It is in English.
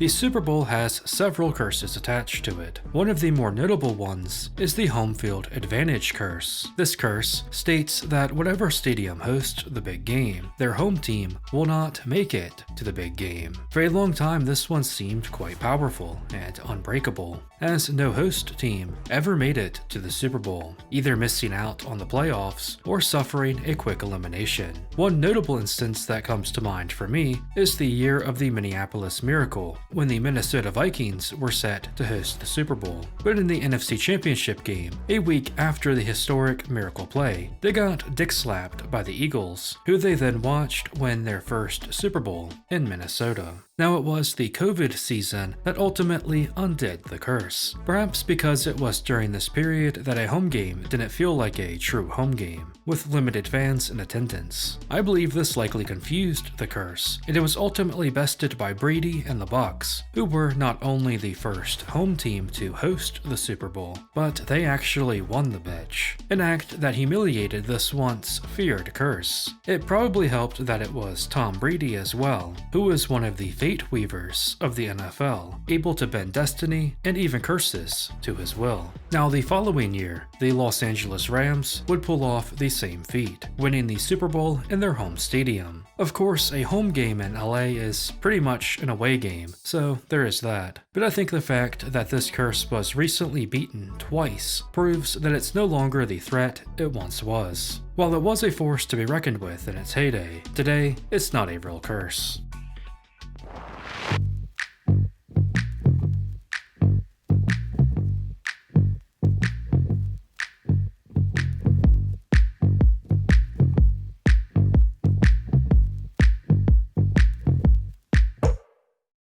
The Super Bowl has several curses attached to it. One of the more notable ones is the home field advantage curse. This curse states that whatever stadium hosts the big game, their home team will not make it to the big game. For a long time, this one seemed quite powerful and unbreakable, as no host team ever made it to the Super Bowl, either missing out on the playoffs or suffering a quick elimination. One notable instance that comes to mind for me is the year of the Minneapolis Miracle, when the Minnesota Vikings were set to host the Super Bowl. But in the NFC Championship game, a week after the historic Miracle play, they got dick-slapped by the Eagles, who they then watched win their first Super Bowl in Minnesota. Now, it was the COVID season that ultimately undid the curse, perhaps because it was during this period that a home game didn't feel like a true home game, with limited fans in attendance. I believe this likely confused the curse, and it was ultimately bested by Brady and the Bucs, who were not only the first home team to host the Super Bowl, but they actually won the bitch, an act that humiliated this once feared curse. It probably helped that it was Tom Brady as well, who was one of the fate weavers of the NFL, able to bend destiny and even curses to his will. Now, the following year, the Los Angeles Rams would pull off the same feat, winning the Super Bowl in their home stadium. Of course, a home game in LA is pretty much an away game, so there is that. But I think the fact that this curse was recently beaten twice proves that it's no longer the threat it once was. While it was a force to be reckoned with in its heyday, today it's not a real curse.